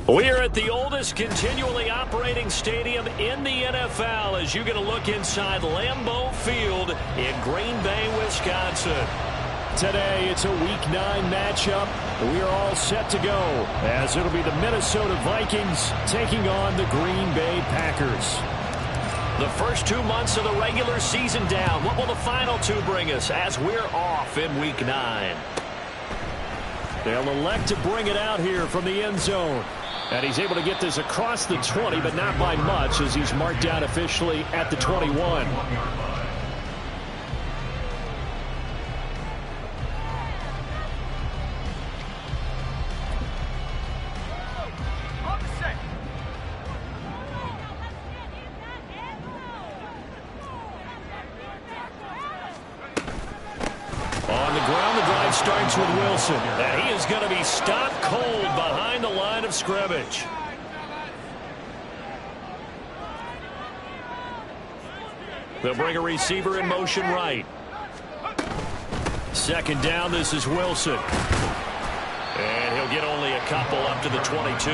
We are at the oldest continually operating stadium in the NFL as you get a look inside Lambeau Field in Green Bay, Wisconsin. Today, it's a Week 9 matchup. We are all set to go as it'll be the Minnesota Vikings taking on the Green Bay Packers. The first 2 months of the regular season down. What will the final 2 bring us as we're off in Week 9? They'll elect to bring it out here from the end zone. And he's able to get this across the 20, but not by much as he's marked down officially at the 21. On the ground, the drive starts with Wilson. And he is going to be stopped cold behind the line of scrimmage. They'll bring a receiver in motion right. Second down, this is Wilson. And he'll get only a couple up to the 22.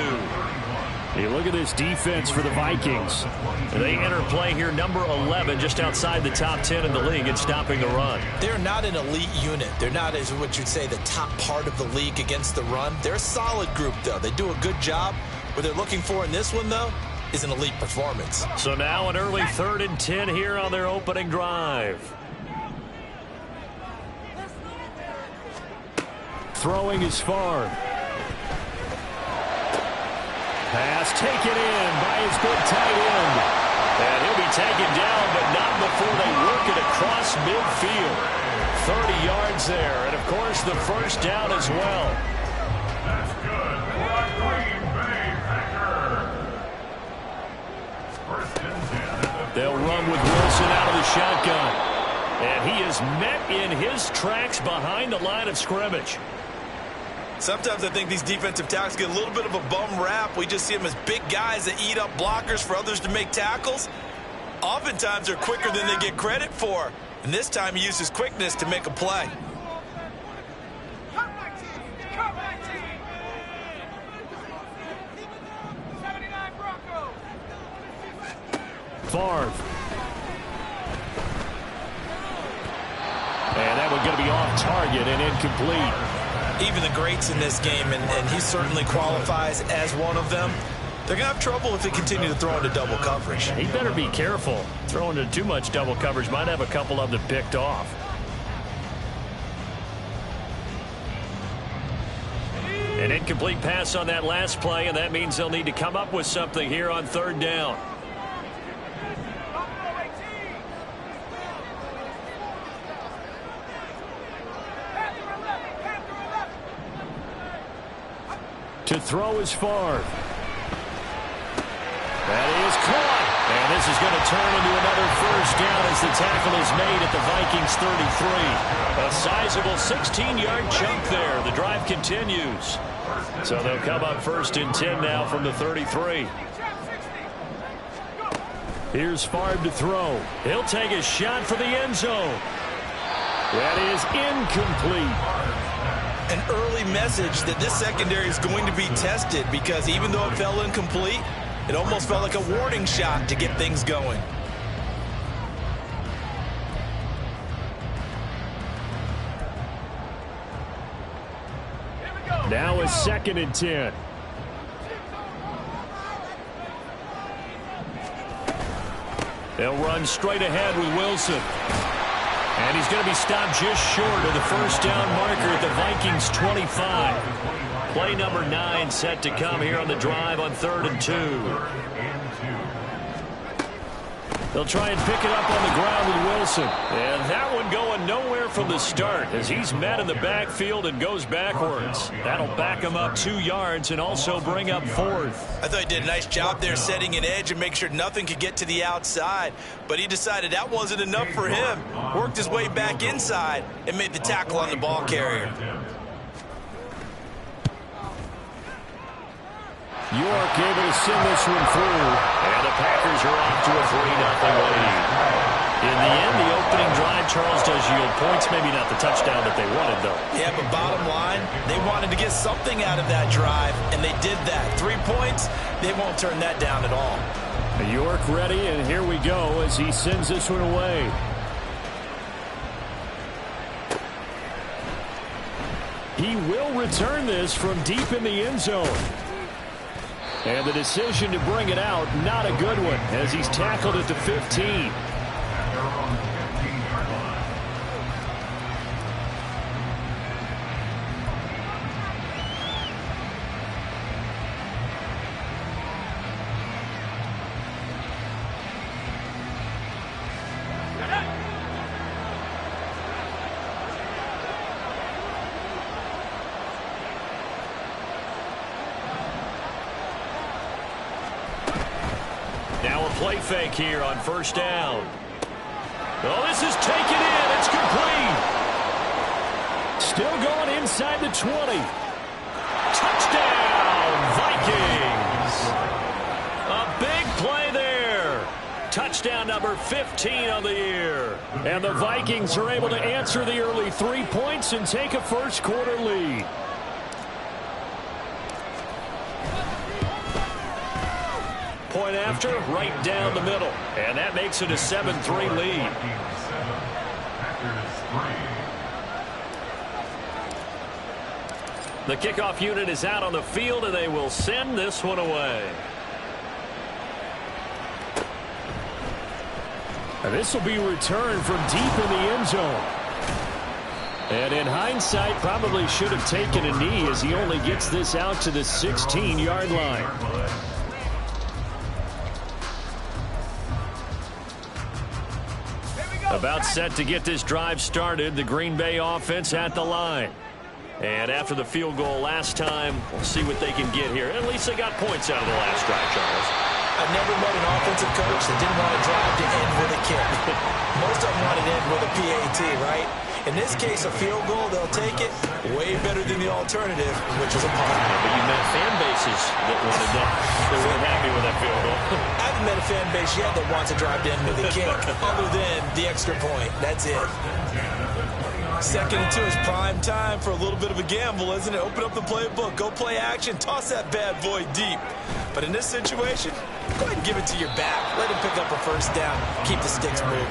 Hey, look at this defense for the Vikings. They enter play here number 11, just outside the top 10 in the league in stopping the run. They're not an elite unit. They're not, as what you'd say, the top part of the league against the run. They're a solid group, though. They do a good job. What they're looking for in this one, though, is an elite performance. So now an early 3rd and 10 here on their opening drive. Throwing is far. Pass taken in by his good tight end. And he'll be taken down, but not before they work it across midfield. 30 yards there, and of course the first down as well. That's good for Green Bay Packers. First and 10. They'll run with Wilson out of the shotgun. And he is met in his tracks behind the line of scrimmage. Sometimes I think these defensive tackles get a little bit of a bum rap. We just see them as big guys that eat up blockers for others to make tackles. Oftentimes they're quicker than they get credit for. And this time he used his quickness to make a play. Favre. And that one's going to be off target and incomplete. Even the greats in this game, and he certainly qualifies as one of them, they're going to have trouble if they continue to throw into double coverage. He better be careful. Throwing into too much double coverage might have a couple of them picked off. An incomplete pass on that last play, and that means they'll need to come up with something here on 3rd down. To throw is Favre. That is caught. And this is going to turn into another first down as the tackle is made at the Vikings 33. A sizable 16-yard chunk there. The drive continues. So they'll come up 1st and 10 now from the 33. Here's Favre to throw. He'll take a shot for the end zone. That is incomplete. An early message that this secondary is going to be tested because even though it fell incomplete, it almost felt like a warning shot to get things going. Now a 2nd and 10. They'll run straight ahead with Wilson. And he's going to be stopped just short of the first down marker at the Vikings 25. Play number 9 set to come here on the drive on 3rd and 2. They'll try and pick it up on the ground with Wilson. And that one going nowhere from the start as he's met in the backfield and goes backwards. That'll back him up 2 yards and also bring up 4th. I thought he did a nice job there setting an edge and make sure nothing could get to the outside. But he decided that wasn't enough for him. Worked his way back inside and made the tackle on the ball carrier. York able to send this one through. And the Packers are off to a 3-0 lead. In the end, the opening drive, Charles, does yield points. Maybe not the touchdown that they wanted, though. Yeah, but bottom line, They wanted to get something out of that drive, and they did that. 3 points, they won't turn that down at all. York ready, and here we go as he sends this one away. He will return this from deep in the end zone. And the decision to bring it out, not a good one, as he's tackled at the 15. Now a play fake here on first down. Oh, this is taken in. It's complete. Still going inside the 20. Touchdown, Vikings. A big play there. Touchdown number 15 on the year. And the Vikings are able to answer the early 3 points and take a first quarter lead. Point after, right down the middle. And that makes it a 7-3 lead. The kickoff unit is out on the field, and they will send this one away. And this will be returned from deep in the end zone. And in hindsight, probably should have taken a knee as he only gets this out to the 16-yard line. About set to get this drive started. The Green Bay offense at the line. And after the field goal last time, we'll see what they can get here. At least they got points out of the last drive, Charles. I've never met an offensive coach that didn't want a drive to end with a kick. Most of them wanted to end with a PAT, right? In this case, a field goal, they'll take it. Way better than the alternative, which is a punt. But you met fan bases that wanted that. They weren't happy with that field goal. I haven't met a fan base yet that wants a drive to end with a kick, other than the extra point. That's it. 2nd and 2 is prime time for a little bit of a gamble, isn't it? Open up the playbook, go play action, toss that bad boy deep. But in this situation, go ahead and give it to your back. Let him pick up a first down. Keep the sticks moving.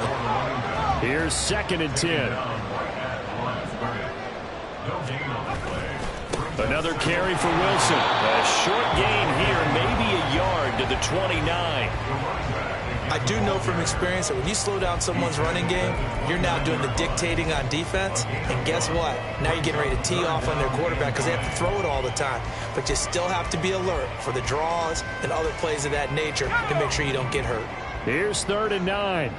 Here's 2nd and 10. Another carry for Wilson. A short gain here, maybe a yard to the 29. I do know from experience that when you slow down someone's running game, you're now doing the dictating on defense. And guess what? Now you're getting ready to tee off on their quarterback because they have to throw it all the time. But you still have to be alert for the draws and other plays of that nature to make sure you don't get hurt. Here's 3rd and 9.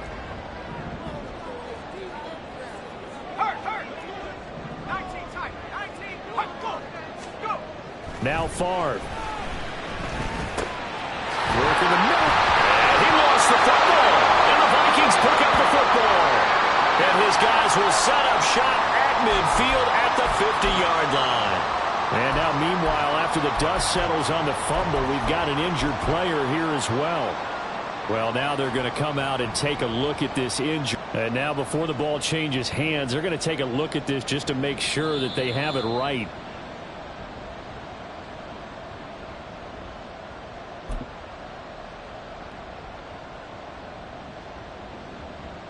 Now Favre. Working the middle. And he lost the football. And the Vikings pick up the football. And his guys will set up shop at midfield at the 50-yard line. And now, meanwhile, after the dust settles on the fumble, we've got an injured player here as well. Well, now they're going to come out and take a look at this injury. And now before the ball changes hands, they're going to take a look at this just to make sure that they have it right.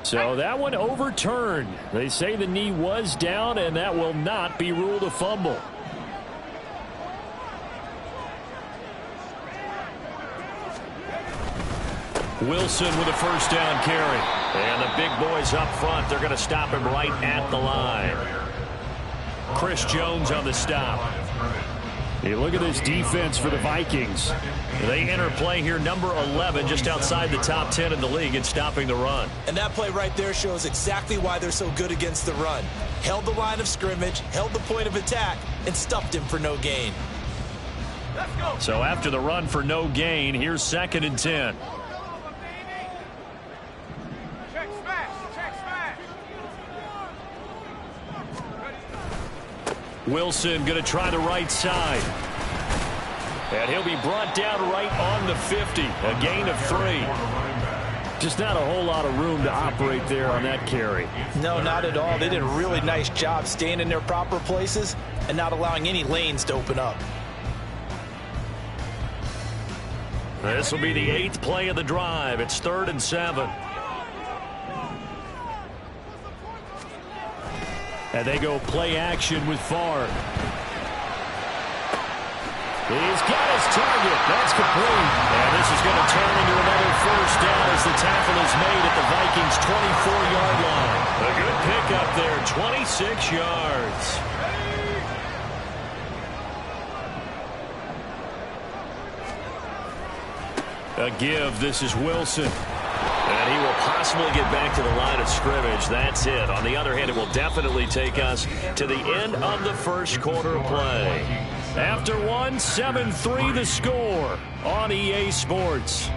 So that one overturned. They say the knee was down, and that will not be ruled a fumble. Wilson with a first down carry. And the big boys up front, they're going to stop him right at the line. Chris Jones on the stop. Hey, look at this defense for the Vikings. They enter play here number 11, just outside the top 10 in the league in stopping the run. And that play right there shows exactly why they're so good against the run. Held the line of scrimmage, held the point of attack, and stuffed him for no gain. Let's go. So after the run for no gain, here's 2nd and 10. Check smash. Check smash. Wilson going to try the right side. And he'll be brought down right on the 50. A gain of 3. Just not a whole lot of room to operate there on that carry. No, not at all. They did a really nice job staying in their proper places and not allowing any lanes to open up. This will be the 8th play of the drive. It's 3rd and 7. And they go play action with Favre. He's got his target. That's complete. And this is going to turn into another first down as the tackle is made at the Vikings' 24-yard line. A good pickup there, 26 yards. A give. This is Wilson. And he will possibly get back to the line of scrimmage. That's it. On the other hand, it will definitely take us to the end of the first quarter of play. After one, 7-3 the score on EA Sports.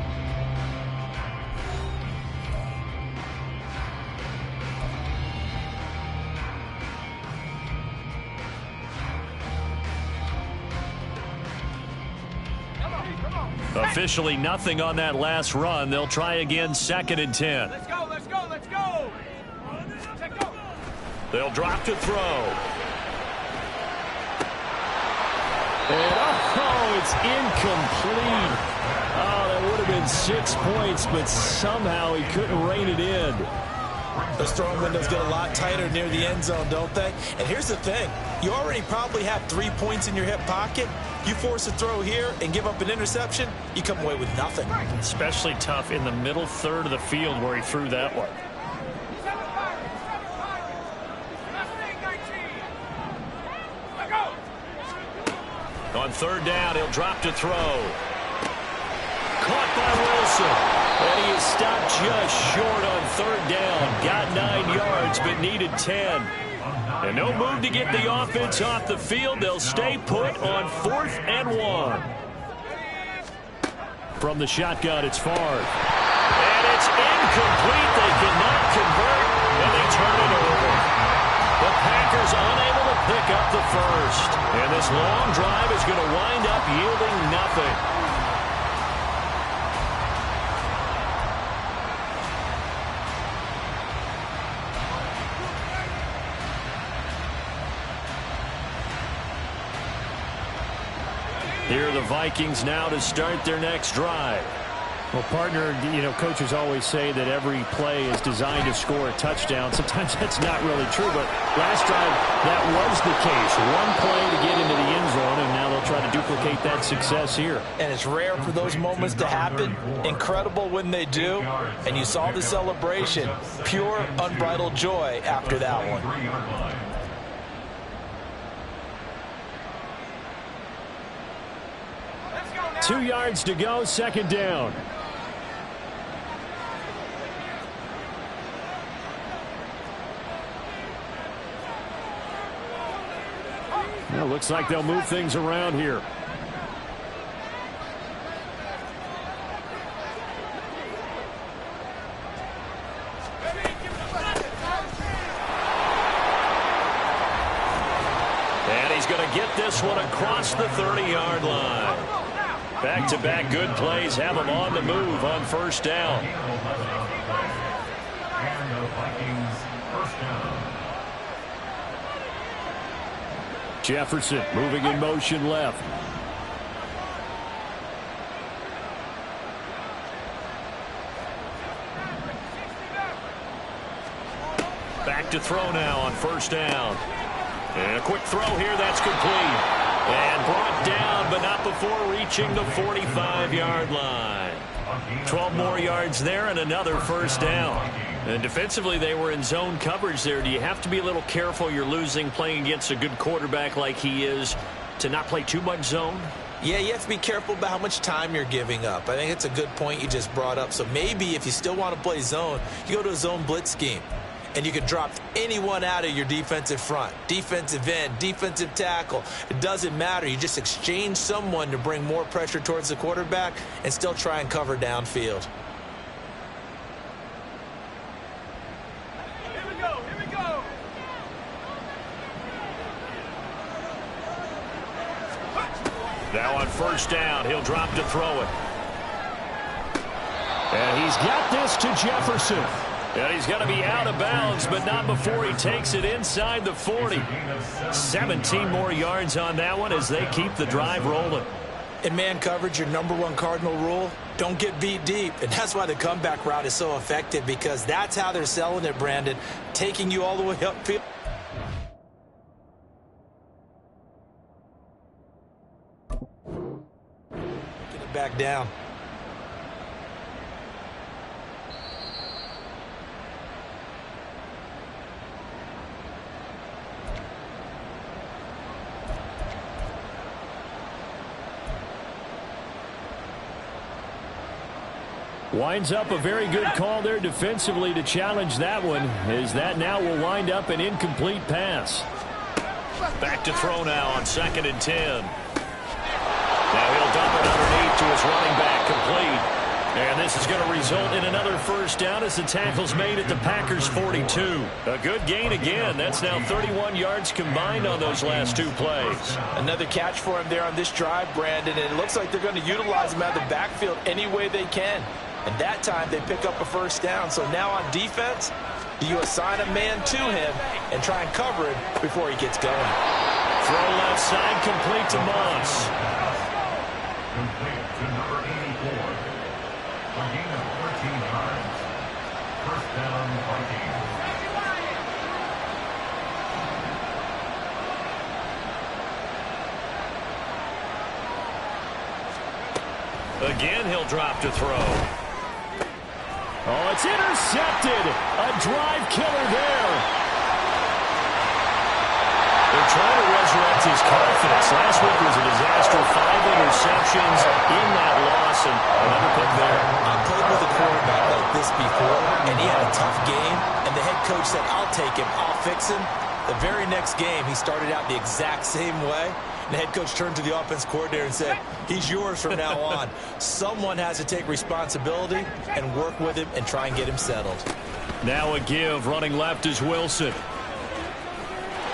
Officially nothing on that last run. They'll try again, 2nd and 10. Let's go, let's go, let's go. Let's go. They'll drop to throw. And it's incomplete. Oh, that would have been 6 points, but somehow he couldn't rein it in. Those throwing windows get a lot tighter near the end zone, don't they? And here's the thing. You already probably have 3 points in your hip pocket. You force a throw here and give up an interception, you come away with nothing. Especially tough in the middle third of the field where he threw that one. On 3rd down, he'll drop to throw. Caught by Wilson. And he is stopped just short on 3rd down. Got 9 yards, but needed 10. And no move to get the offense off the field. They'll stay put on 4th and 1. From the shotgun, it's Favre. And it's incomplete. They cannot convert, and they turn it over. The Packers unable to pick up the first. And this long drive is going to wind up yielding nothing. Here are the Vikings now to start their next drive. Well, partner, coaches always say that every play is designed to score a touchdown. Sometimes that's not really true, but last drive that was the case. One play to get into the end zone, and now they'll try to duplicate that success here. And it's rare for those moments to happen. Incredible when they do. And you saw the celebration. Pure, unbridled joy after that one. 2 yards to go, 2nd down. Well, looks like they'll move things around here. And he's going to get this one across the 30-yard line. Back-to-back good plays have him on the move on 1st down. Jefferson moving in motion left. Back to throw now on 1st down. And a quick throw here, that's complete. And brought down, but not before reaching the 45-yard line. 12 more yards there and another 1st down. And defensively, they were in zone coverage there. Do you have to be a little careful? You're losing playing against a good quarterback like he is to not play too much zone? Yeah, you have to be careful about how much time you're giving up. I think it's a good point you just brought up. So maybe if you still want to play zone, you go to a zone blitz scheme. And you can drop anyone out of your defensive front. Defensive end, defensive tackle. It doesn't matter. You just exchange someone to bring more pressure towards the quarterback and still try and cover downfield. Here we go, here we go. Now on 1st down, he'll drop to throw it. And he's got this to Jefferson. And he's going to be out of bounds, but not before he takes it inside the 40. 17 more yards on that one as they keep the drive rolling. In man coverage, your #1 cardinal rule, don't get beat deep. And that's why the comeback route is so effective, because that's how they're selling it, Brandon, taking you all the way upfield. Get it back down. Winds up a very good call there defensively to challenge that one, as that now will wind up an incomplete pass. Back to throw now on 2nd and 10. Now he'll dump it underneath to his running back, complete. And this is going to result in another first down as the tackle's made at the Packers' 42. A good gain again. That's now 31 yards combined on those last 2 plays. Another catch for him there on this drive, Brandon, and it looks like they're going to utilize him out of the backfield any way they can. And that time they pick up a first down. So now on defense, do you assign a man to him and try and cover him before he gets going? Throw left side, complete to Moss. Complete to number 84. A gain of 13 yards. First down, Vikings. Again, he'll drop to throw. Oh, it's intercepted. A drive killer there. They're trying to resurrect his confidence. Last week was a disaster. 5 interceptions in that loss, and another pick there. I played with a quarterback like this before, and he had a tough game, and the head coach said, I'll take him, I'll fix him. The very next game, he started out the exact same way. And the head coach turned to the offense coordinator and said, he's yours from now on. Someone has to take responsibility and work with him and try and get him settled. Now a give. Running left is Wilson.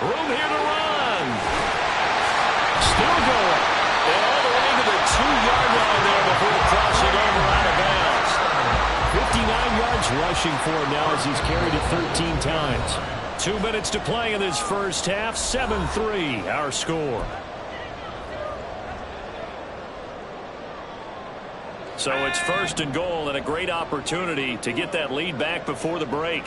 Room here to run. Still going. And all the way to the 2-yard line there before crossing over out of bounds. 59 yards rushing for him now as he's carried it 13 times. 2 minutes to play in this first half. 7-3 our score. So it's 1st and goal, and a great opportunity to get that lead back before the break.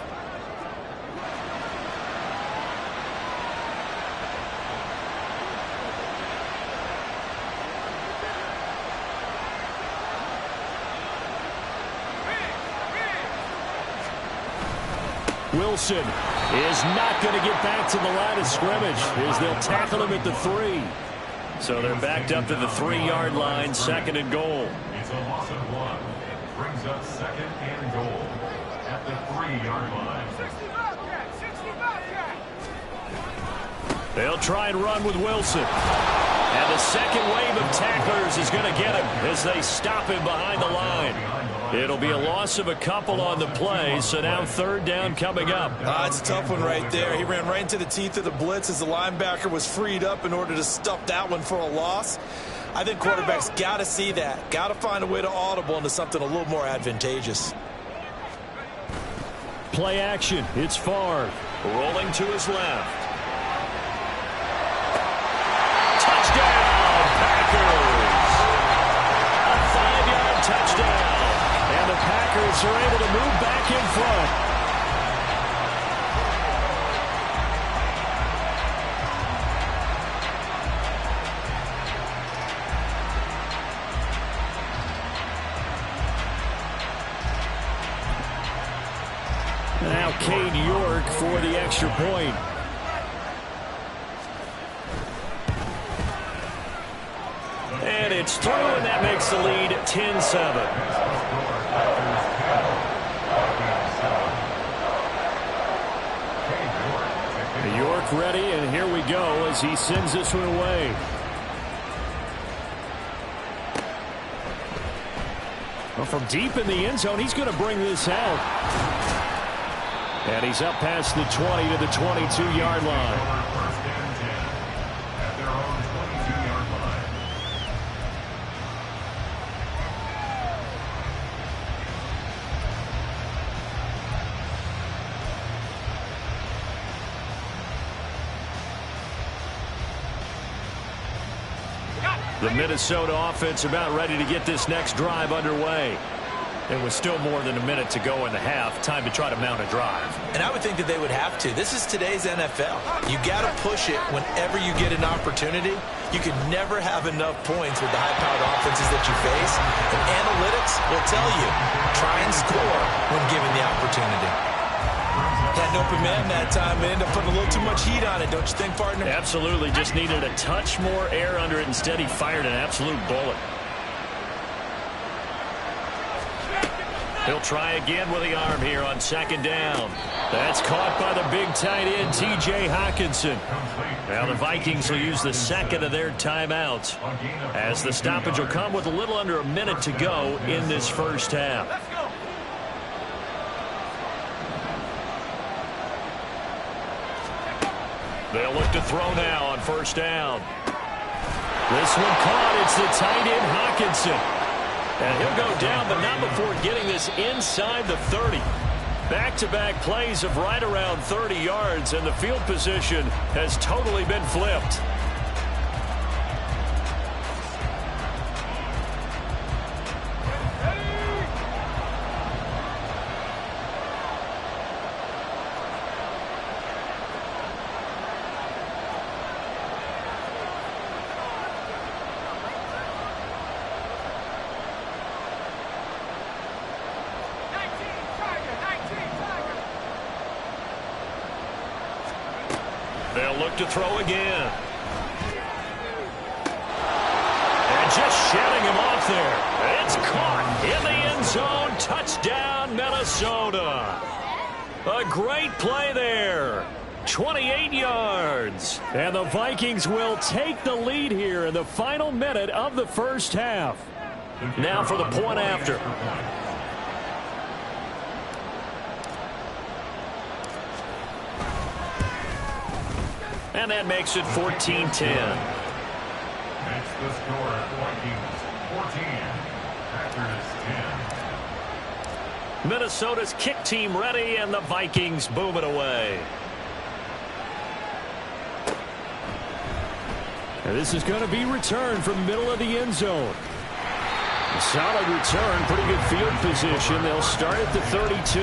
Wilson is not going to get back to the line of scrimmage as they'll tackle him at the 3. So they're backed up to the 3-yard line, 2nd and goal. It's a loss of 1. Brings up 2nd and goal at the 3-yard line. 60 Bobcat! 60 Bobcat! They'll try and run with Wilson. And the second wave of tacklers is going to get him as they stop him behind the line. It'll be a loss of a couple on the play, so now 3rd down coming up. It's a tough one right there. He ran right into the teeth of the blitz as the linebacker was freed up in order to stuff that one for a loss. I think quarterbacks got to see that. Got to find a way to audible into something a little more advantageous. Play action. It's Favre. Rolling to his left. Touchdown, Packers! A 5-yard touchdown. And the Packers are able to move back in front. Now Cade York for the extra point. And it's through, and that makes the lead 10-7. York ready, and here we go as he sends this one away. Well, from deep in the end zone, he's going to bring this out. And he's up past the 20 to the 22-yard line. The Minnesota offense about ready to get this next drive underway. It was still more than a minute to go in the half. Time to try to mount a drive. And I would think that they would have to. This is today's NFL. You got to push it whenever you get an opportunity. You can never have enough points with the high-powered offenses that you face. And analytics will tell you, try and score when given the opportunity. Had an open man that time and ended up putting a little too much heat on it, don't you think, partner? Absolutely. Just needed a touch more air under it. Instead, he fired an absolute bullet. He'll try again with the arm here on second down. That's caught by the big tight end, T.J. Hockenson. Now the Vikings will use the second of their timeouts, as the stoppage will come with a little under a minute to go in this first half. They'll look to throw now on first down. This one caught. It's the tight end, Hockenson. And he'll go down, but not before getting this inside the 30. Back-to-back plays of right around 30 yards, and the field position has totally been flipped. They'll look to throw again. And just shedding him off there. It's caught in the end zone. Touchdown, Minnesota. A great play there. 28 yards. And the Vikings will take the lead here in the final minute of the first half. Now for the point after. And that makes it 14-10. That's the score. Vikings 14, Packers 10. Minnesota's kick team ready, and the Vikings boom it away. And this is going to be returned from the middle of the end zone. A solid return, pretty good field position. They'll start at the 32.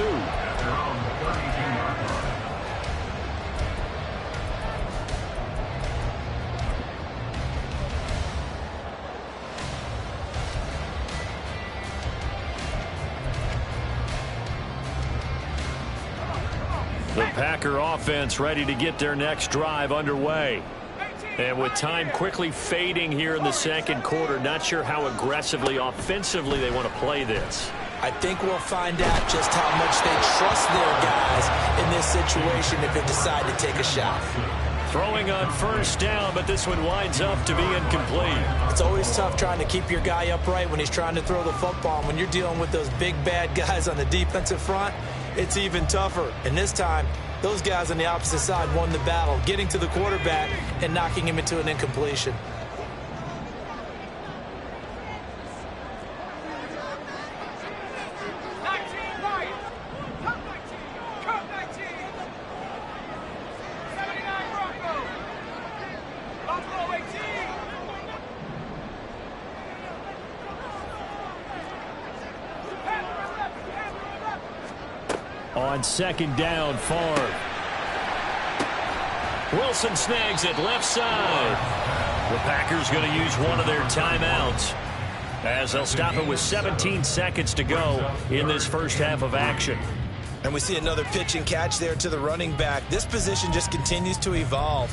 The Packer offense ready to get their next drive underway. And with time quickly fading here in the second quarter, not sure how aggressively, offensively they want to play this. I think we'll find out just how much they trust their guys in this situation if they decide to take a shot. Throwing on first down, but this one winds up to be incomplete. It's always tough trying to keep your guy upright when he's trying to throw the football. When you're dealing with those big, bad guys on the defensive front, it's even tougher. And this time, those guys on the opposite side won the battle, getting to the quarterback and knocking him into an incompletion. On second down, Favre. Wilson snags it left side. The Packers going to use one of their timeouts, as they'll stop it with 17 seconds to go in this first half of action. And we see another pitch and catch there to the running back. This position just continues to evolve.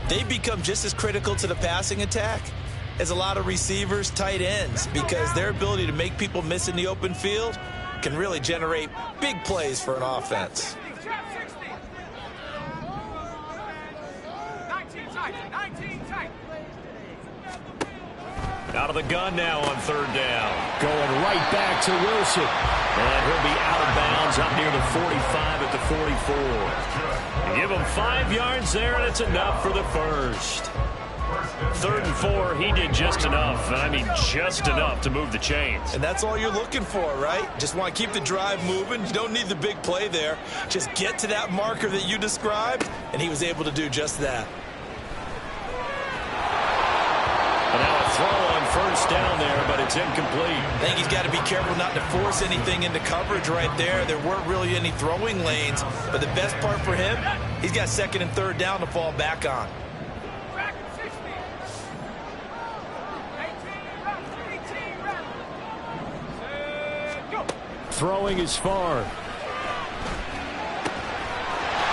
They've become just as critical to the passing attack as a lot of receivers, tight ends, because their ability to make people miss in the open field can really generate big plays for an offense. 19 tight. Out of the gun now on third down. Going right back to Wilson. And he'll be out of bounds up near the 45 at the 44. You give him 5 yards there, and it's enough for the first. 3rd and 4, he did just enough. I mean, just enough to move the chains. And that's all you're looking for, right? Just want to keep the drive moving. You don't need the big play there. Just get to that marker that you described, and he was able to do just that. And now a throw first down there, but it's incomplete. I think he's got to be careful not to force anything into coverage right there. There weren't really any throwing lanes, but the best part for him, he's got second and third down to fall back on. Throwing is far.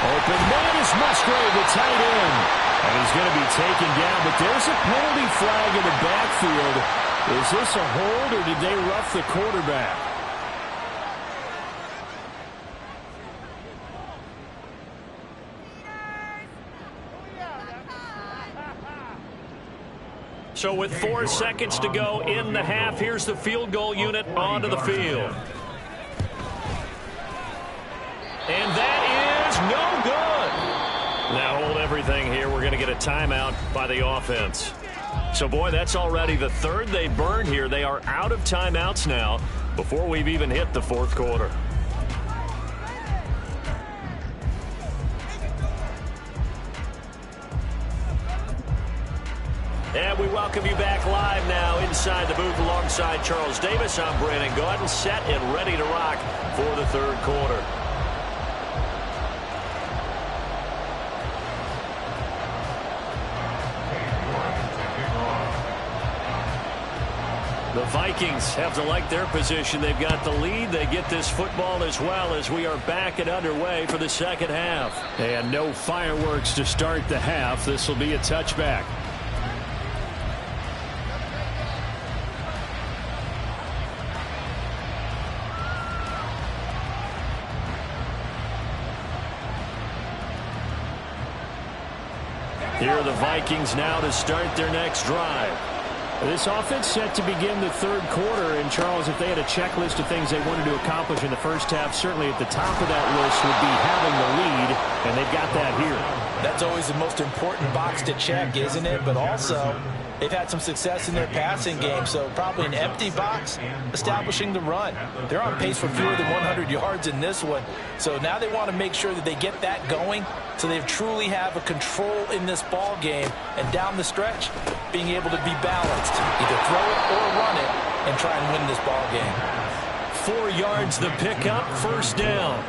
Open man is Musgrave, the tight end. And he's going to be taken down, but there's a penalty flag in the backfield. Is this a hold, or did they rough the quarterback? So with 4 seconds to go in the half, here's the field goal unit onto the field. And that is no good. Now hold everything here. We're going to get a timeout by the offense. So, boy, that's already the third they burned here. They are out of timeouts now before we've even hit the fourth quarter. And we welcome you back live now inside the booth alongside Charles Davis. I'm Brandon Gaudin, set and ready to rock for the third quarter. The Vikings have to like their position. They've got the lead. They get this football as well as we are back and underway for the second half. And no fireworks to start the half. This will be a touchback. Here are the Vikings now to start their next drive. This offense set to begin the third quarter. And, Charles, if they had a checklist of things they wanted to accomplish in the first half, certainly at the top of that list would be having the lead, and they've got that here. That's always the most important box to check, isn't it? But also, they've had some success in their passing game, so probably an empty box establishing the run. They're on pace for fewer than 100 yards in this one, so now they want to make sure that they get that going so they truly have a control in this ball game, and down the stretch, being able to be balanced. Either throw it or run it and try and win this ball game. 4 yards the pickup, first down.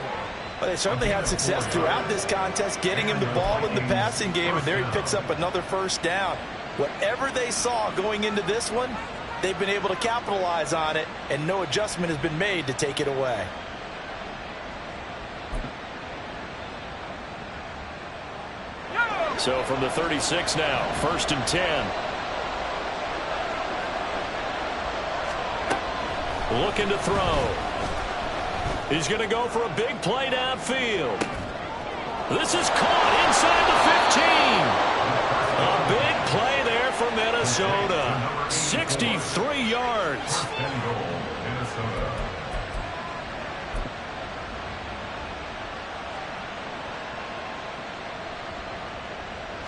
Well, they certainly had success throughout this contest, getting him the ball in the passing game, and there he picks up another first down. Whatever they saw going into this one, they've been able to capitalize on it, and no adjustment has been made to take it away. So from the 36 now, first and 10. Looking to throw. He's going to go for a big play downfield. This is caught inside the 15. A big play there for Minnesota. 63 yards.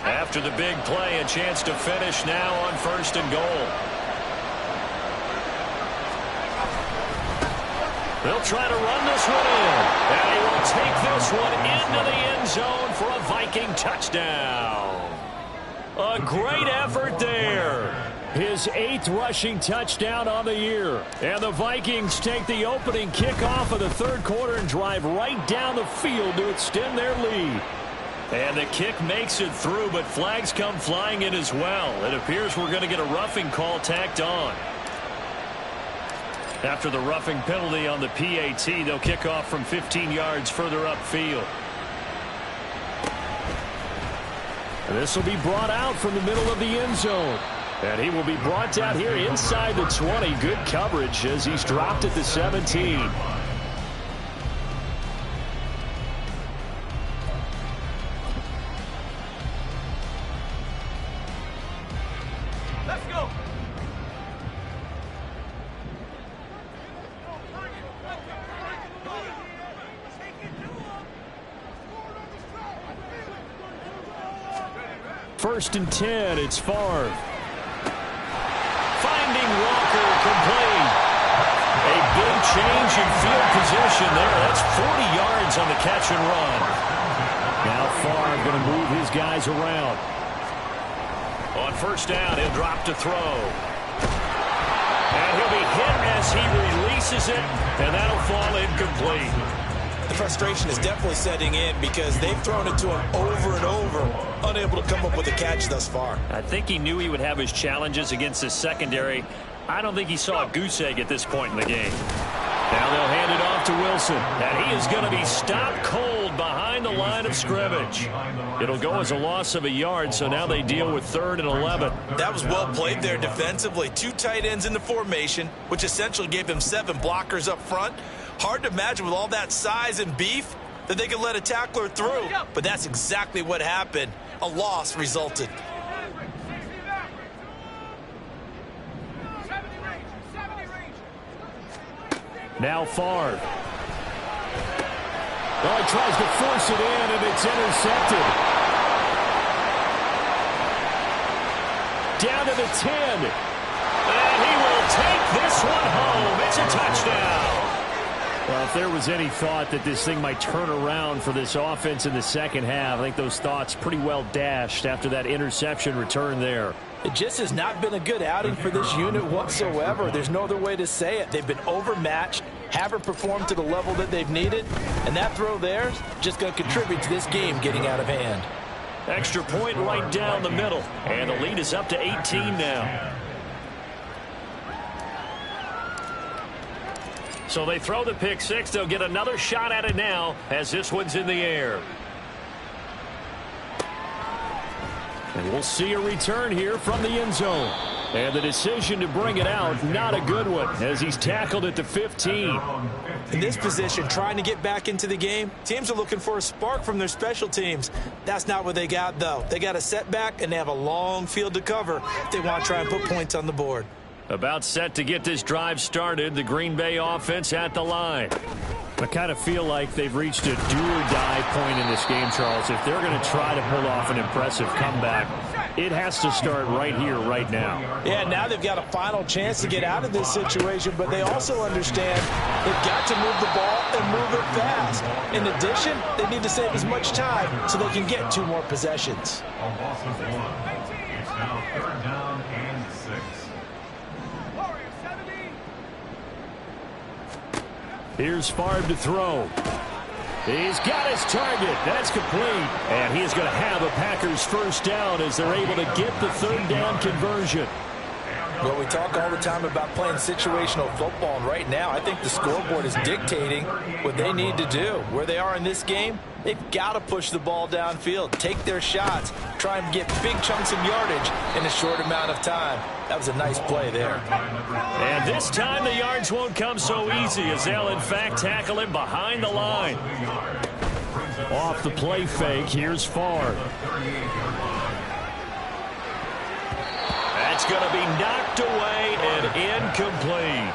After the big play, a chance to finish now on first and goal. They'll try to run this one in. And he will take this one into the end zone for a Viking touchdown. A great effort there. His 8th rushing touchdown on the year. And the Vikings take the opening kickoff of the third quarter and drive right down the field to extend their lead. And the kick makes it through, but flags come flying in as well. It appears we're going to get a roughing call tacked on. After the roughing penalty on the PAT, they'll kick off from 15 yards further upfield. This will be brought out from the middle of the end zone. And he will be brought down here inside the 20. Good coverage as he's dropped at the 17. Let's go. First and 10, it's Favre. Finding Walker complete. A big change in field position there. That's 40 yards on the catch and run. Now Favre going to move his guys around. On first down, he'll drop to throw. And he'll be hit as he releases it, and that'll fall incomplete. The frustration is definitely setting in because they've thrown it to him over and over, unable to come up with a catch thus far. I think he knew he would have his challenges against his secondary. I don't think he saw a goose egg at this point in the game. Now they'll hand it off to Wilson, and he is going to be stopped cold behind the line of scrimmage. It'll go as a loss of a yard, so now they deal with 3rd and 11. That was well played there defensively. 2 tight ends in the formation, which essentially gave him 7 blockers up front. Hard to imagine with all that size and beef that they could let a tackler through, but that's exactly what happened. A loss resulted. Now Favre. Oh, he tries to force it in, and it's intercepted. Down to the 10. And he will take this one home. It's a touchdown. Well, if there was any thought that this thing might turn around for this offense in the second half, I think those thoughts pretty well dashed after that interception return there. It just has not been a good outing for this unit whatsoever. There's no other way to say it. They've been overmatched, haven't performed to the level that they've needed, and that throw there is just going to contribute to this game getting out of hand. Extra point right down the middle, and the lead is up to 18 now. So they throw the pick six. They'll get another shot at it now as this one's in the air. And we'll see a return here from the end zone. And the decision to bring it out, not a good one, as he's tackled at the 15. In this position, trying to get back into the game, teams are looking for a spark from their special teams. That's not what they got, though. They got a setback, and they have a long field to cover if they want to try and put points on the board. About set to get this drive started, the Green Bay offense at the line. I kind of feel like they've reached a do-or-die point in this game, Charles. If they're going to try to pull off an impressive comeback, it has to start right here, right now. Yeah, now they've got a final chance to get out of this situation, but they also understand they've got to move the ball and move it fast. In addition, they need to save as much time so they can get 2 more possessions. A loss of 1. It's now 3rd down and 6. Here's Favre to throw. He's got his target. That's complete. And he is going to have a Packers first down as they're able to get the 3rd down conversion. Well, we talk all the time about playing situational football, and right now I think the scoreboard is dictating what they need to do. Where they are in this game, they've got to push the ball downfield, take their shots, try and get big chunks of yardage in a short amount of time. That was a nice play there. And this time the yards won't come so easy as they'll, in fact, tackle him behind the line. Off the play fake, here's Favre. That's going to be knocked away and incomplete.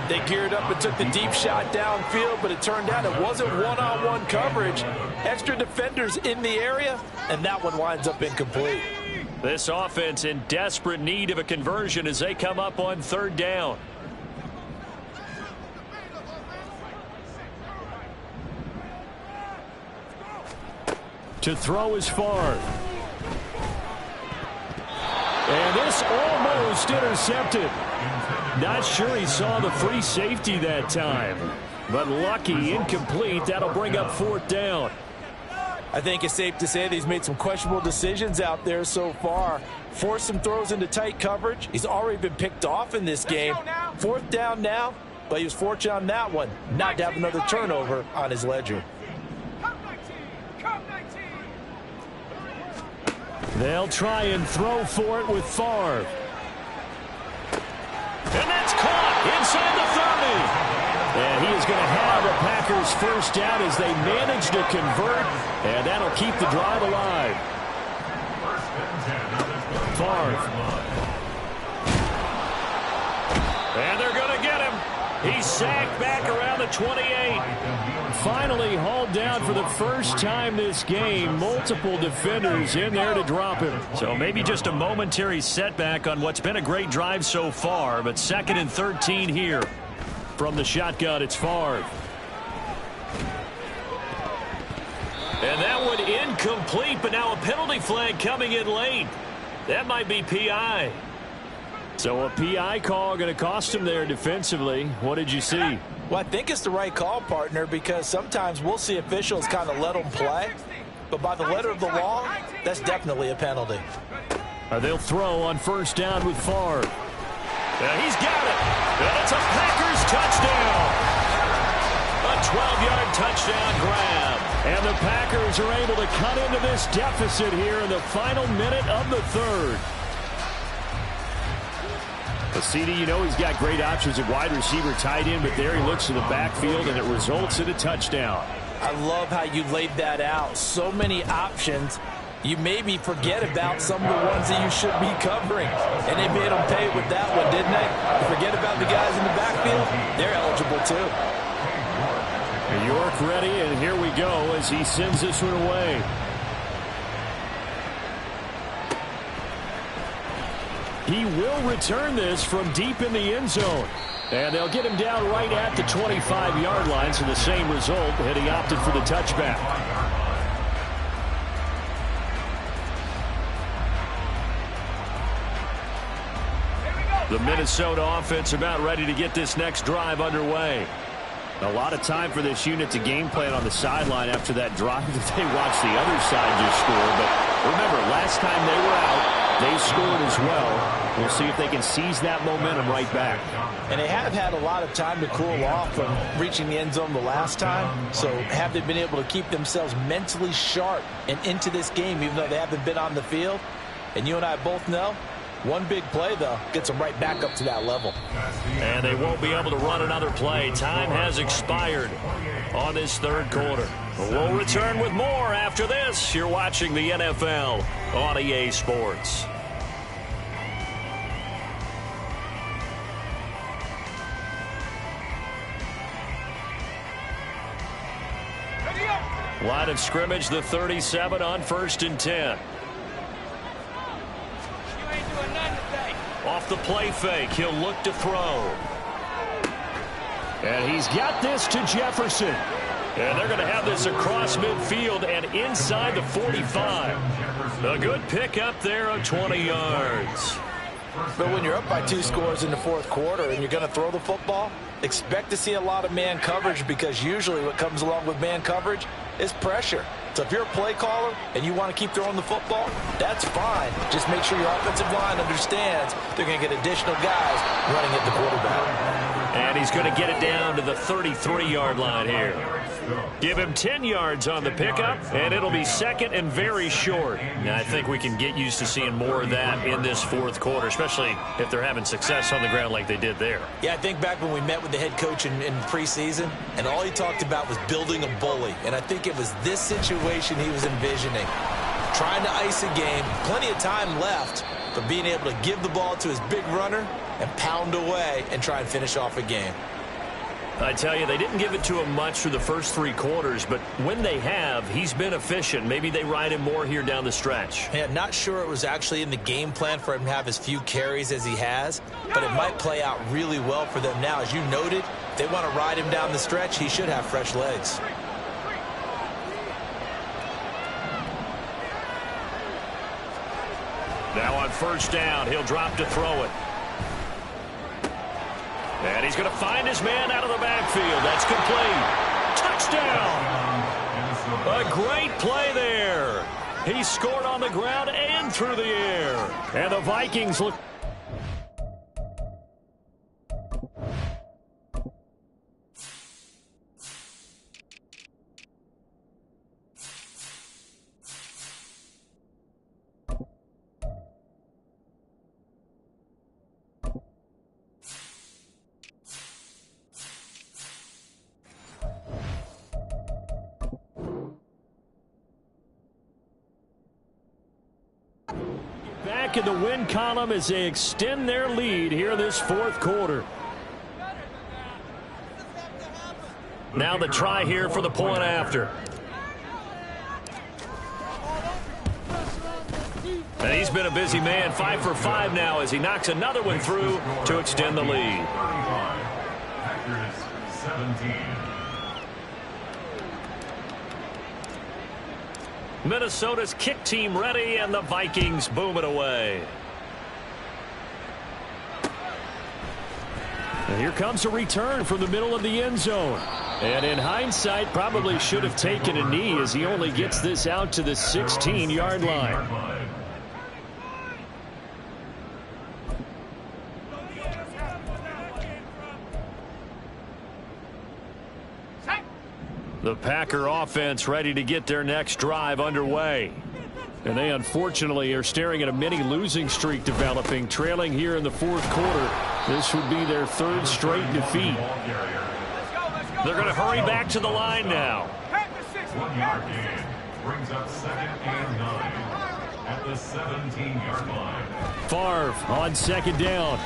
They geared up and took the deep shot downfield, but it turned out it wasn't one-on-one coverage. Extra defenders in the area, and that one winds up incomplete. This offense in desperate need of a conversion as they come up on 3rd down. To throw is Favre. And this almost intercepted. Not sure he saw the free safety that time. But lucky, incomplete. That'll bring up 4th down. I think it's safe to say that he's made some questionable decisions out there so far. Forced some throws into tight coverage. He's already been picked off in this game. 4th down now, but he was fortunate on that one not to have another turnover on his ledger. They'll try and throw for it with Favre. And that's caught inside the 30. And he is going to have a Packers first down as they manage to convert, and that'll keep the drive alive. Favre. And they're going to get him. He's sacked back around the 28. Finally hauled down for the first time this game. Multiple defenders in there to drop him. So maybe just a momentary setback on what's been a great drive so far, but 2nd and 13 here. From the shotgun, it's Favre. And that one incomplete, but now a penalty flag coming in late. That might be PI. So a PI call going to cost him there defensively. What did you see? Well, I think it's the right call, partner, because sometimes we'll see officials kind of let them play. But by the letter of the law, that's definitely a penalty. They'll throw on first down with Favre. He's got it. And it's a Packers touchdown. A 12-yard touchdown grab. And the Packers are able to cut into this deficit here in the final minute of the third. But CD, you know he's got great options at wide receiver, tight end, but there he looks to the backfield, and it results in a touchdown. I love how you laid that out. So many options. You made me forget about some of the ones that you should be covering. And they made them pay with that one, didn't they? You forget about the guys in the backfield. They're eligible, too. York ready, and here we go as he sends this one away. He will return this from deep in the end zone. And they'll get him down right at the 25-yard line, so the same result, and he opted for the touchback. The Minnesota offense about ready to get this next drive underway. A lot of time for this unit to game plan on the sideline after that drive that they watched the other side just score. But remember, last time they were out, they scored as well. We'll see if they can seize that momentum right back. And they have had a lot of time to cool off from reaching the end zone the last time. So have they been able to keep themselves mentally sharp and into this game, even though they haven't been on the field? And you and I both know, one big play, though, gets them right back up to that level. And they won't be able to run another play. Time has expired on this third quarter. We'll return with more after this. You're watching the NFL on EA Sports. Line of scrimmage, the 37 on 1st and 10. Off the play fake, he'll look to throw. And he's got this to Jefferson. And they're going to have this across midfield and inside the 45. A good pick up there of 20 yards. But when you're up by 2 scores in the fourth quarter and you're going to throw the football, expect to see a lot of man coverage, because usually what comes along with man coverage is pressure. So if you're a play caller and you want to keep throwing the football, that's fine. Just make sure your offensive line understands they're going to get additional guys running at the quarterback. And he's going to get it down to the 33-yard line here. Give him 10 yards on the pickup, and it'll be second and very short. Now, I think we can get used to seeing more of that in this fourth quarter, especially if they're having success on the ground like they did there. Yeah, I think back when we met with the head coach in preseason, and all he talked about was building a bully. And I think it was this situation he was envisioning. Trying to ice a game, plenty of time left, but being able to give the ball to his big runner and pound away and try and finish off a game. I tell you, they didn't give it to him much through the first 3 quarters, but when they have, he's been efficient. Maybe they ride him more here down the stretch. Yeah, not sure it was actually in the game plan for him to have as few carries as he has, but it might play out really well for them now. As you noted, if they want to ride him down the stretch, he should have fresh legs. Now on first down, he'll drop to throw it. And he's going to find his man out of the backfield. That's complete. Touchdown! A great play there. He scored on the ground and through the air. And the Vikings look... Back in the win column as they extend their lead here this fourth quarter. Now the try here for the point after. And he's been a busy man, 5 for 5 now as he knocks another one through to extend the lead. Packers 17. Minnesota's kick team ready, and the Vikings boom it away. And here comes a return from the middle of the end zone. And in hindsight, probably should have taken a knee as he only gets this out to the 16-yard line. The Packer offense ready to get their next drive underway. And they unfortunately are staring at a mini losing streak developing, trailing here in the fourth quarter. This would be their third straight defeat. They're going to hurry back to the line now. 1-yard gain brings up 2nd and 9 at the 17-yard line. Favre on 2nd down.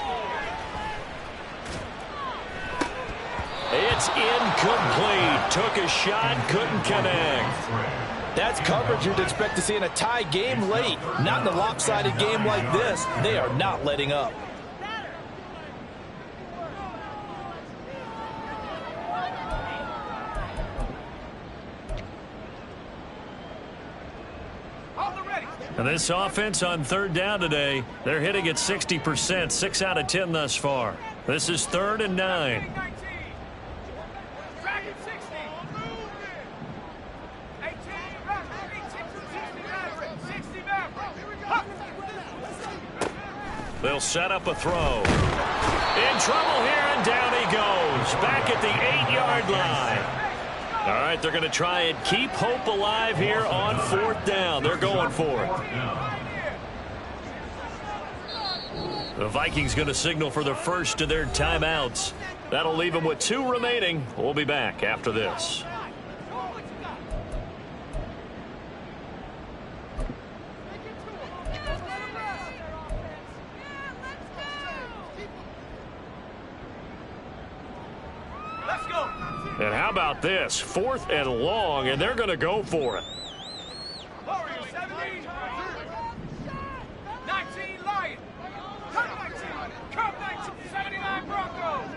It's incomplete. Took a shot, couldn't connect. That's coverage you'd expect to see in a tie game late. Not in a lopsided game like this. They are not letting up. And this offense on 3rd down today, they're hitting at 60%, 6 out of 10 thus far. This is 3rd and 9. They'll set up a throw. In trouble here, and down he goes. Back at the 8-yard line. All right, they're going to try and keep hope alive here on 4th down. They're going for it. The Vikings going to signal for the first of their timeouts. That'll leave them with 2 remaining. We'll be back after this. And how about this? 4th and long, and they're going to go for it. 17. 19 Lion. Come 19. Come 19. 79 Broncos.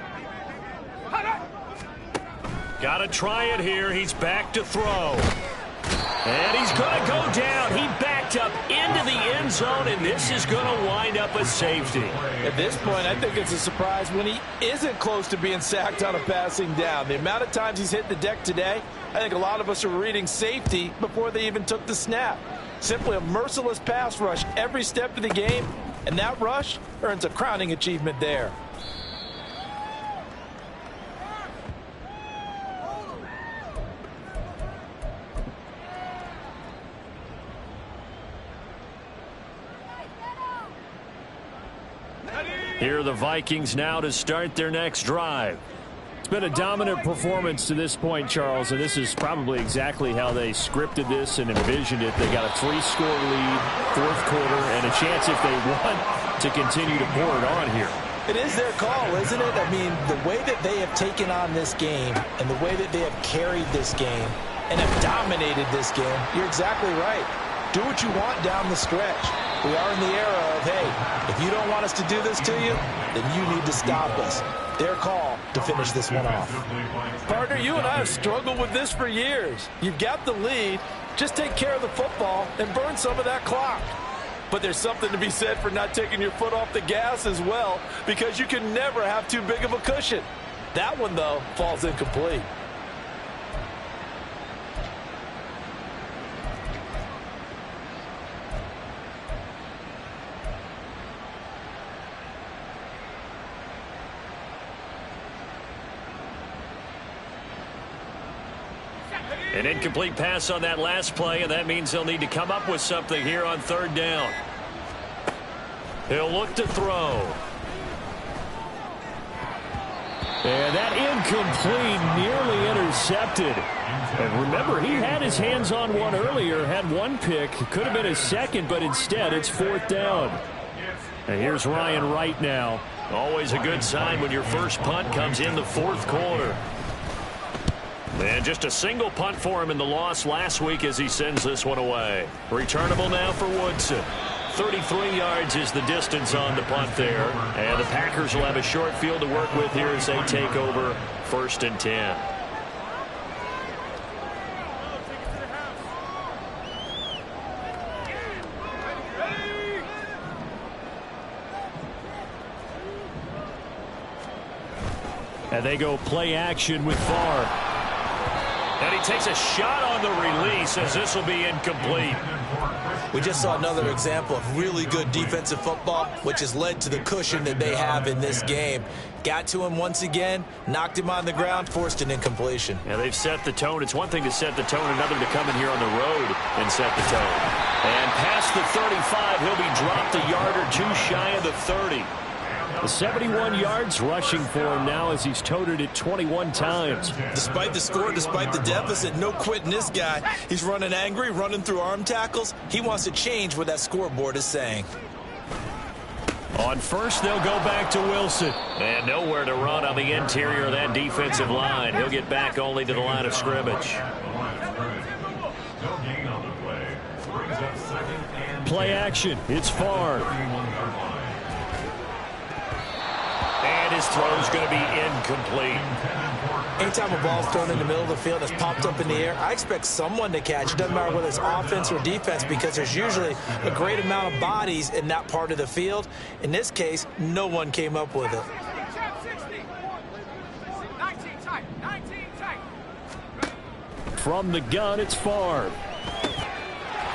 Got to try it here. He's back to throw. And he's going to go down. He backed up into the end zone, and this is going to wind up a safety. At this point, I think it's a surprise when he isn't close to being sacked on a passing down. The amount of times he's hit the deck today, I think a lot of us are reading safety before they even took the snap. Simply a merciless pass rush every step of the game, and that rush earns a crowning achievement there. Here are the Vikings now to start their next drive. It's been a dominant performance to this point, Charles, and this is probably exactly how they scripted this and envisioned it. They got a 3-score lead, 4th quarter, and a chance if they want to continue to pour it on here. It is their call, isn't it? I mean, the way that they have taken on this game and the way that they have carried this game and have dominated this game, you're exactly right. Do what you want down the stretch. We are in the era of, hey, if you don't want us to do this to you, then you need to stop us. Their call to finish this one off. Partner, you and I have struggled with this for years. You've got the lead. Just take care of the football and burn some of that clock. But there's something to be said for not taking your foot off the gas as well, because you can never have too big of a cushion. That one, though, falls incomplete. An incomplete pass on that last play, and that means they'll need to come up with something here on 3rd down. He'll look to throw. And that incomplete, nearly intercepted. And remember, he had his hands on one earlier, had one pick. Could have been his second, but instead it's 4th down. And here's Ryan Wright now. Always a good sign when your first punt comes in the 4th quarter. And just a single punt for him in the loss last week as he sends this one away. Returnable now for Woodson. 33 yards is the distance on the punt there. And the Packers will have a short field to work with here as they take over 1st and 10. And they go play action with Favre. And he takes a shot on the release as this will be incomplete. We just saw another example of really good defensive football, which has led to the cushion that they have in this game. Got to him once again, knocked him on the ground, forced an incompletion. Yeah, they've set the tone. It's one thing to set the tone, another to come in here on the road and set the tone. And past the 35, he'll be dropped a yard or two shy of the 30. The 71 yards rushing for him now as he's toted it 21 times. Despite the score, despite the deficit, no quitting this guy. He's running angry, running through arm tackles. He wants to change what that scoreboard is saying. On first, they'll go back to Wilson. And nowhere to run on the interior of that defensive line. He'll get back only to the line of scrimmage. Play action. It's Favre. And his throw's going to be incomplete. Anytime a ball's thrown in the middle of the field that's popped up in the air, I expect someone to catch. It doesn't matter whether it's offense or defense, because there's usually a great amount of bodies in that part of the field. In this case, no one came up with it. 19 tight. 19 tight. From the gun, it's Favre.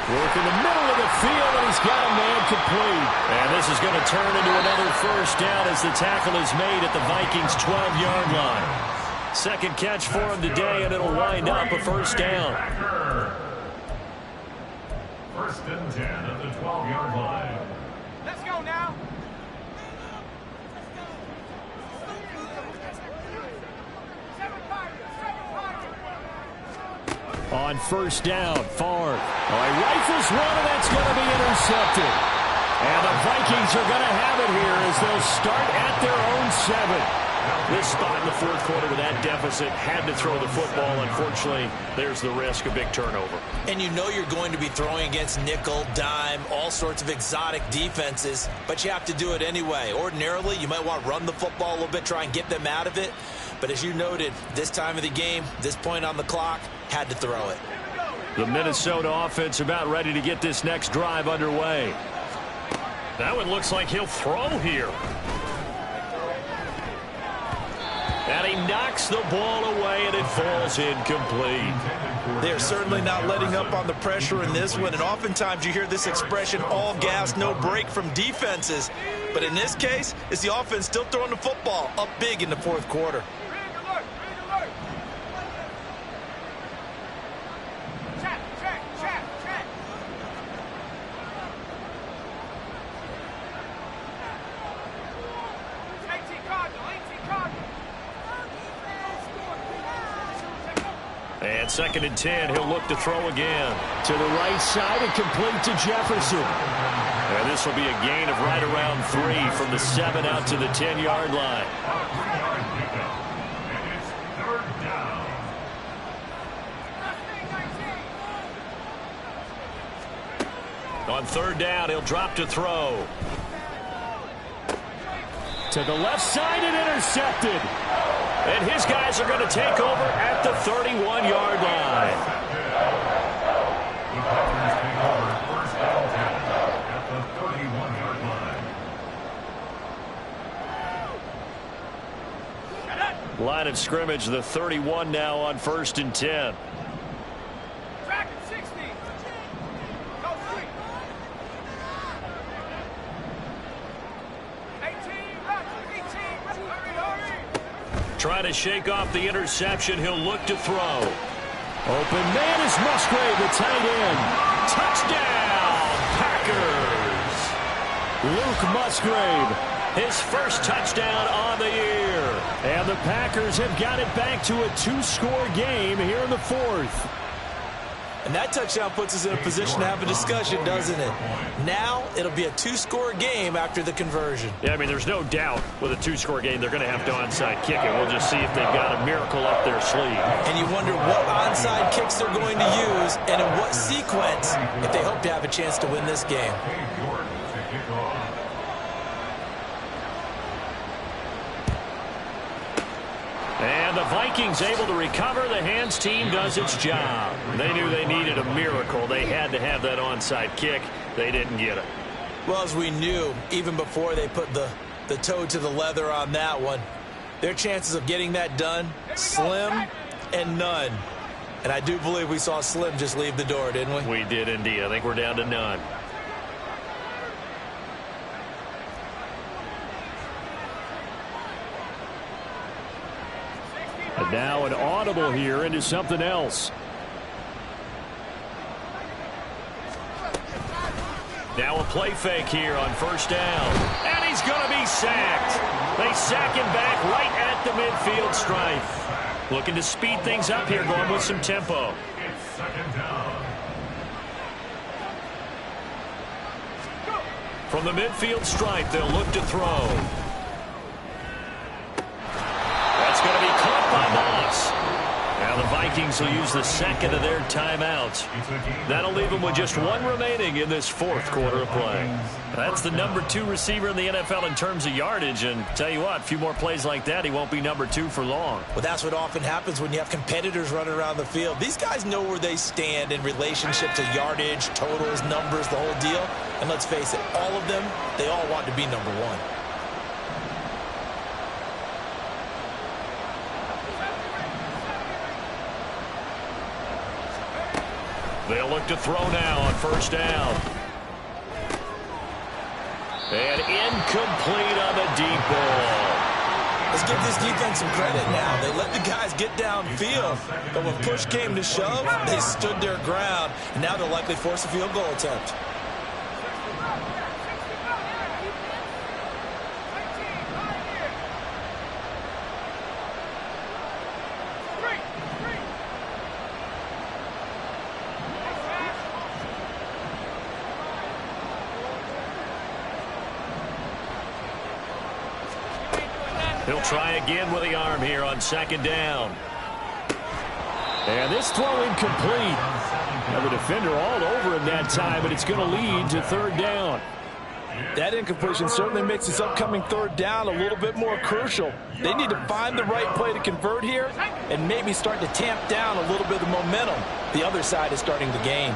Work in the middle of the field, and he's got a man complete. And this is going to turn into another first down as the tackle is made at the Vikings' 12-yard line. Second catch for him today, and it'll wind up a first down. First and 10 at the 12-yard line. Let's go now. On first down, Favre. He rifles one, and that's going to be intercepted. And the Vikings are going to have it here as they'll start at their own 7. This spot in the fourth quarter with that deficit, had to throw the football. Unfortunately, there's the risk of big turnover. And you know you're going to be throwing against nickel, dime, all sorts of exotic defenses, but you have to do it anyway. Ordinarily, you might want to run the football a little bit, try and get them out of it. But as you noted, this time of the game, this point on the clock, had to throw it. The Minnesota offense about ready to get this next drive underway. That one looks like he'll throw here. And he knocks the ball away, and it falls incomplete. They're certainly not letting up on the pressure in this one, and oftentimes you hear this expression, all gas, no break from defenses. But in this case, it's the offense still throwing the football up big in the fourth quarter. And second and 10, he'll look to throw again. To the right side and complete to Jefferson. And this will be a gain of right around 3 from the 7 out to the 10-yard line. On third down, he'll drop to throw. To the left side and intercepted. And his guys are going to take over at the 31-yard line. Line of scrimmage, the 31 now on first and 10. Track at 60. Go free. 18, hurry. Trying to shake off the interception. He'll look to throw. Open man is Musgrave, the tight end. Touchdown, Packers. Luke Musgrave. His first touchdown on the year. And the Packers have got it back to a 2-score game here in the fourth. And that touchdown puts us in a position to have a discussion, doesn't it? Now it'll be a 2-score game after the conversion. Yeah, I mean, there's no doubt with a 2-score game they're going to have to onside kick it. We'll just see if they've got a miracle up their sleeve. And you wonder what onside kicks they're going to use and in what sequence if they hope to have a chance to win this game. And the Vikings able to recover. The hands team does its job. They knew they needed a miracle. They had to have that onside kick. They didn't get it. Well, as we knew, even before they put the toe to the leather on that one, Their chances of getting that done, slim and none. And I do believe we saw Slim just leave the door, didn't we? We did indeed. I think we're down to none. And now an audible here into something else. Now a play fake here on first down. And he's going to be sacked. They sack him back right at the midfield stripe. Looking to speed things up here, going with some tempo. It's second down. From the midfield stripe, they'll look to throw. That's going to be caught by Moss. Now the Vikings will use the second of their timeouts. That'll leave them with just one remaining in this fourth quarter of play. That's the number 2 receiver in the NFL in terms of yardage. And tell you what, a few more plays like that, he won't be number 2 for long. Well, that's what often happens when you have competitors running around the field. These guys know where they stand in relationship to yardage, totals, numbers, the whole deal. And let's face it, all of them, they all want to be number 1. They'll look to throw now on first down. And incomplete on the deep ball. Let's give this defense some credit now. They let the guys get downfield, but when push came to shove, they stood their ground, and now they'll likely force a field goal attempt. He'll try again with the arm here on second down. And this throw incomplete. Now the defender all over him that time, but it's going to lead to third down. That incompletion certainly makes this upcoming third down a little bit more crucial. They need to find the right play to convert here and maybe start to tamp down a little bit of the momentum the other side is starting to gain.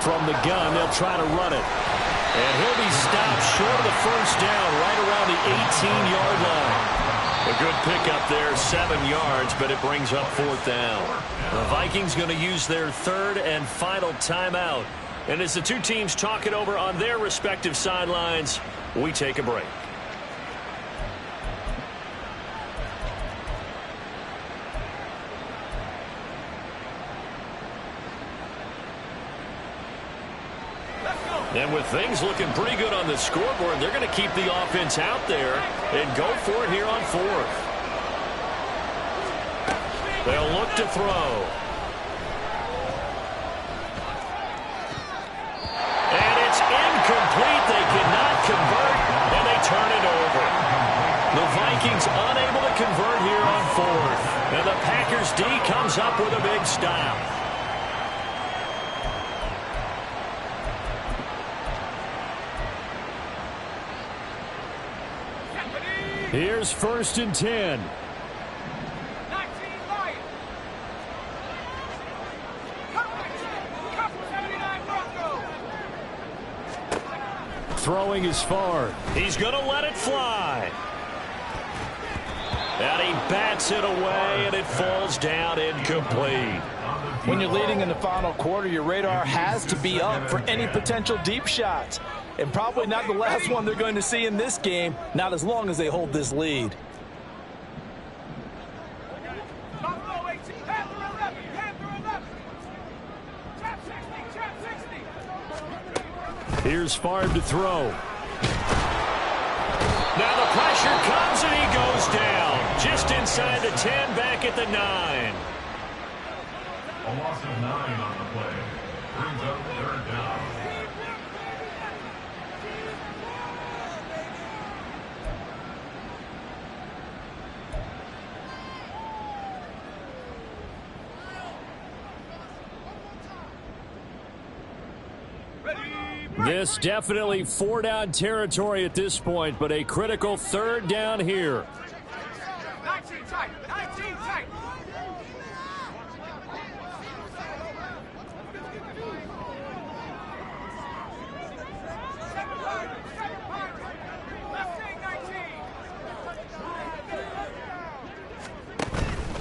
From the gun, they'll try to run it. And he'll be stopped short of the first down right around the 18-yard line. A good pickup there, 7 yards, but it brings up fourth down. The Vikings going to use their third and final timeout. And as the two teams talk it over on their respective sidelines, we take a break. And with things looking pretty good on the scoreboard, they're going to keep the offense out there and go for it here on fourth. They'll look to throw. And it's incomplete. They cannot convert, and they turn it over. The Vikings unable to convert here on fourth. And the Packers D comes up with a big stop. Here's first and 10. 19 Lions. Cup 79 Broncos. Throwing is far. He's going to let it fly. And he bats it away, and it falls down incomplete. When you're leading in the final quarter, your radar has to be up for any potential deep shots. And probably not the last one they're going to see in this game, not as long as they hold this lead. Buffalo 18. Panther 11. Panther 11. Trap 60. Trap 60. Here's Favre to throw. Now the pressure comes, and he goes down. Just inside the 10, back at the 9. A loss of 9 on the play. Brings up third down. This definitely 4-down territory at this point, but a critical third down here. 19 tight. 19 tight.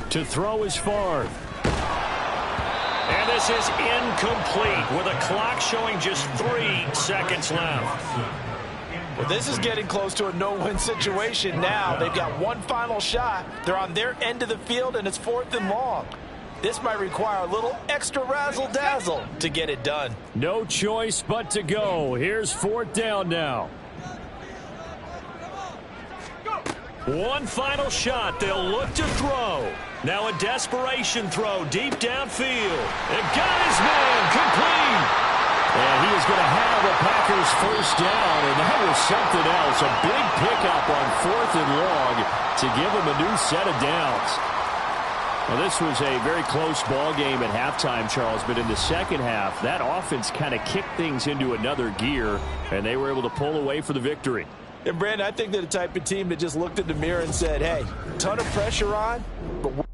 To throw is Favre. And this is incomplete with a clock showing just 3 seconds left. Well, this is getting close to a no-win situation now. They've got one final shot. They're on their end of the field, and it's 4th and long. This might require a little extra razzle-dazzle to get it done. No choice but to go. Here's 4th down now. One final shot. They'll look to throw. Now a desperation throw deep downfield. And got his man complete. And he is going to have a Packers first down. And that was something else. A big pickup on 4th and long to give him a new set of downs. Well, this was a very close ball game at halftime, Charles. But in the second half, that offense kind of kicked things into another gear. And they were able to pull away for the victory. And, Brandon, I think they're the type of team that just looked in the mirror and said, hey, ton of pressure on, but